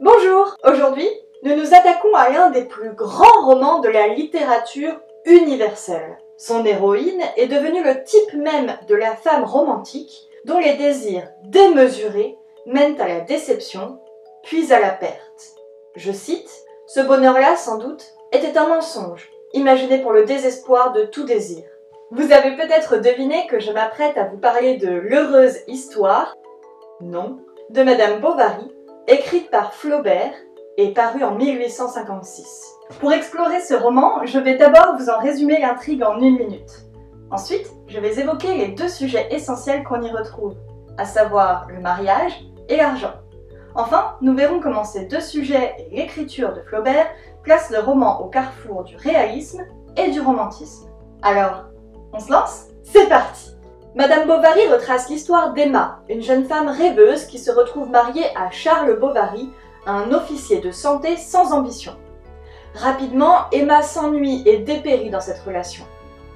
Bonjour! Aujourd'hui, nous nous attaquons à l'un des plus grands romans de la littérature universelle. Son héroïne est devenue le type même de la femme romantique dont les désirs démesurés mènent à la déception, puis à la perte. Je cite, « Ce bonheur-là, sans doute, était un mensonge, imaginé pour le désespoir de tout désir. » Vous avez peut-être deviné que je m'apprête à vous parler de l'heureuse histoire, non, de Madame Bovary, écrite par Flaubert et parue en 1856. Pour explorer ce roman, je vais d'abord vous en résumer l'intrigue en 1 minute. Ensuite, je vais évoquer les 2 sujets essentiels qu'on y retrouve, à savoir le mariage et l'argent. Enfin, nous verrons comment ces 2 sujets et l'écriture de Flaubert placent le roman au carrefour du réalisme et du romantisme. Alors, on se lance? C'est parti! Madame Bovary retrace l'histoire d'Emma, une jeune femme rêveuse qui se retrouve mariée à Charles Bovary, un officier de santé sans ambition. Rapidement, Emma s'ennuie et dépérit dans cette relation.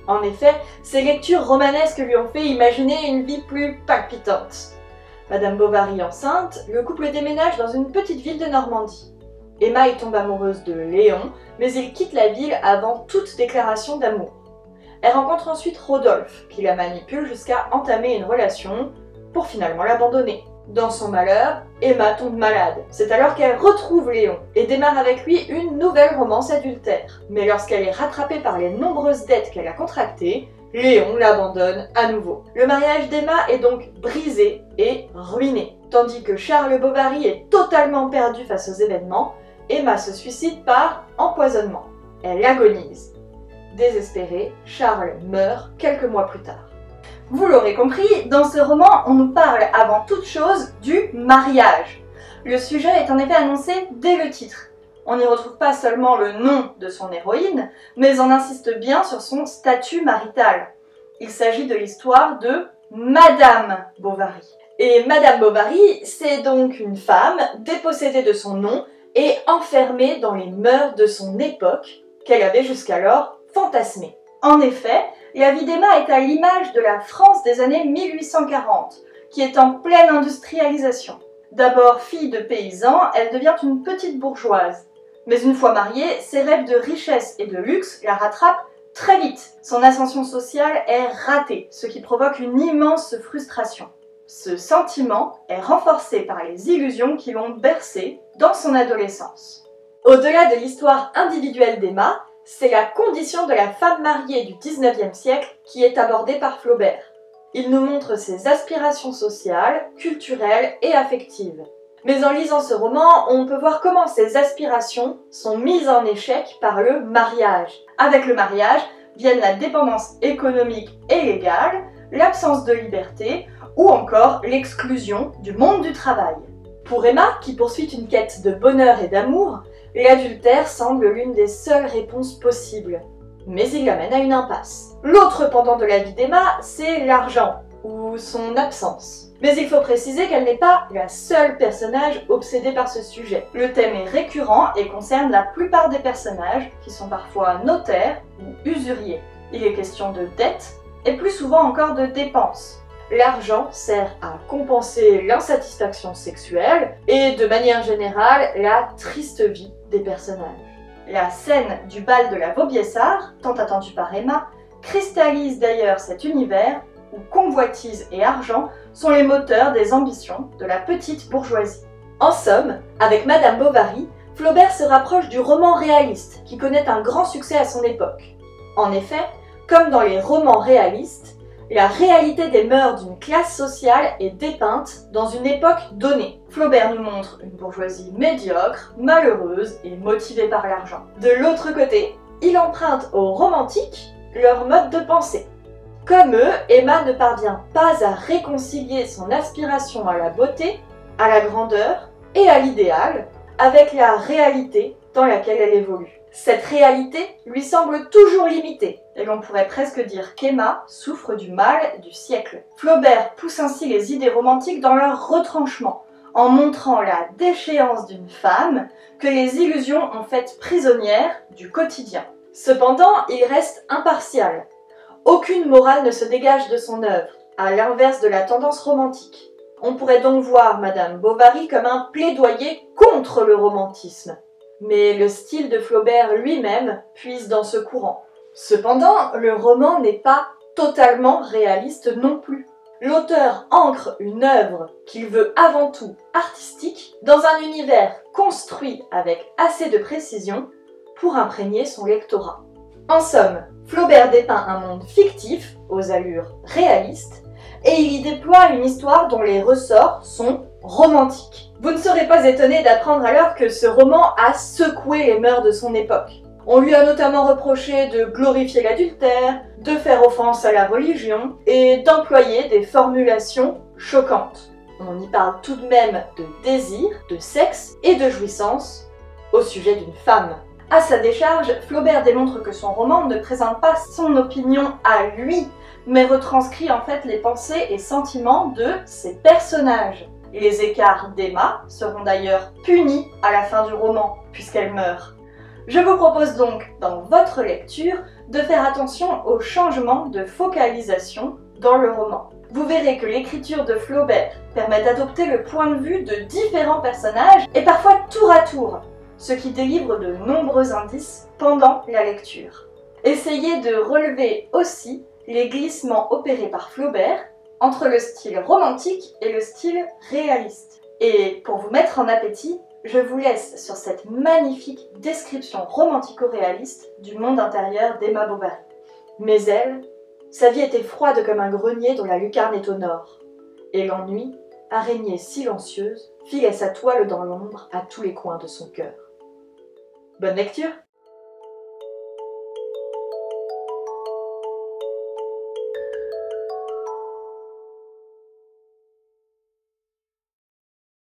En effet, ses lectures romanesques lui ont fait imaginer une vie plus palpitante. Madame Bovary enceinte, le couple déménage dans une petite ville de Normandie. Emma y tombe amoureuse de Léon, mais il quitte la ville avant toute déclaration d'amour. Elle rencontre ensuite Rodolphe, qui la manipule jusqu'à entamer une relation, pour finalement l'abandonner. Dans son malheur, Emma tombe malade. C'est alors qu'elle retrouve Léon et démarre avec lui une nouvelle romance adultère. Mais lorsqu'elle est rattrapée par les nombreuses dettes qu'elle a contractées, Léon l'abandonne à nouveau. Le mariage d'Emma est donc brisé et ruiné. Tandis que Charles Bovary est totalement perdu face aux événements, Emma se suicide par empoisonnement. Elle agonise. Désespéré, Charles meurt quelques mois plus tard. Vous l'aurez compris, dans ce roman, on nous parle avant toute chose du mariage. Le sujet est en effet annoncé dès le titre. On n'y retrouve pas seulement le nom de son héroïne, mais on insiste bien sur son statut marital. Il s'agit de l'histoire de Madame Bovary. Et Madame Bovary, c'est donc une femme dépossédée de son nom et enfermée dans les mœurs de son époque qu'elle avait jusqu'alors fantasmée. En effet, la vie d'Emma est à l'image de la France des années 1840, qui est en pleine industrialisation. D'abord fille de paysan, elle devient une petite bourgeoise. Mais une fois mariée, ses rêves de richesse et de luxe la rattrapent très vite. Son ascension sociale est ratée, ce qui provoque une immense frustration. Ce sentiment est renforcé par les illusions qui l'ont bercée dans son adolescence. Au-delà de l'histoire individuelle d'Emma, c'est la condition de la femme mariée du XIXe siècle qui est abordée par Flaubert. Il nous montre ses aspirations sociales, culturelles et affectives. Mais en lisant ce roman, on peut voir comment ces aspirations sont mises en échec par le mariage. Avec le mariage viennent la dépendance économique et légale, l'absence de liberté ou encore l'exclusion du monde du travail. Pour Emma, qui poursuit une quête de bonheur et d'amour, l'adultère semble l'une des seules réponses possibles. Mais il l'amène à une impasse. L'autre pendant de la vie d'Emma, c'est l'argent, ou son absence. Mais il faut préciser qu'elle n'est pas la seule personnage obsédé par ce sujet. Le thème est récurrent et concerne la plupart des personnages, qui sont parfois notaires ou usuriers. Il est question de dettes, et plus souvent encore de dépenses. L'argent sert à compenser l'insatisfaction sexuelle et, de manière générale, la triste vie des personnages. La scène du bal de la Vaubyessard, tant attendue par Emma, cristallise d'ailleurs cet univers où convoitise et argent sont les moteurs des ambitions de la petite bourgeoisie. En somme, avec Madame Bovary, Flaubert se rapproche du roman réaliste qui connaît un grand succès à son époque. En effet, comme dans les romans réalistes, la réalité des mœurs d'une classe sociale est dépeinte dans une époque donnée. Flaubert nous montre une bourgeoisie médiocre, malheureuse et motivée par l'argent. De l'autre côté, il emprunte aux romantiques leur mode de pensée. Comme eux, Emma ne parvient pas à réconcilier son aspiration à la beauté, à la grandeur et à l'idéal avec la réalité dans laquelle elle évolue. Cette réalité lui semble toujours limitée, et l'on pourrait presque dire qu'Emma souffre du mal du siècle. Flaubert pousse ainsi les idées romantiques dans leur retranchement, en montrant la déchéance d'une femme que les illusions ont faite prisonnière du quotidien. Cependant, il reste impartial. Aucune morale ne se dégage de son œuvre, à l'inverse de la tendance romantique. On pourrait donc voir Madame Bovary comme un plaidoyer contre le romantisme. Mais le style de Flaubert lui-même puise dans ce courant. Cependant, le roman n'est pas totalement réaliste non plus. L'auteur ancre une œuvre qu'il veut avant tout artistique dans un univers construit avec assez de précision pour imprégner son lectorat. En somme, Flaubert dépeint un monde fictif aux allures réalistes et il y déploie une histoire dont les ressorts sont romantiques. Vous ne serez pas étonné d'apprendre alors que ce roman a secoué les mœurs de son époque. On lui a notamment reproché de glorifier l'adultère, de faire offense à la religion et d'employer des formulations choquantes. On y parle tout de même de désir, de sexe et de jouissance au sujet d'une femme. À sa décharge, Flaubert démontre que son roman ne présente pas son opinion à lui, mais retranscrit en fait les pensées et sentiments de ses personnages. Les écarts d'Emma seront d'ailleurs punis à la fin du roman, puisqu'elle meurt. Je vous propose donc, dans votre lecture, de faire attention aux changements de focalisation dans le roman. Vous verrez que l'écriture de Flaubert permet d'adopter le point de vue de différents personnages et parfois tour à tour, ce qui délivre de nombreux indices pendant la lecture. Essayez de relever aussi les glissements opérés par Flaubert entre le style romantique et le style réaliste. Et pour vous mettre en appétit, je vous laisse sur cette magnifique description romantico-réaliste du monde intérieur d'Emma Bovary. Mais elle, sa vie était froide comme un grenier dont la lucarne est au nord, et l'ennui, araignée silencieuse, filait sa toile dans l'ombre à tous les coins de son cœur. Bonne lecture!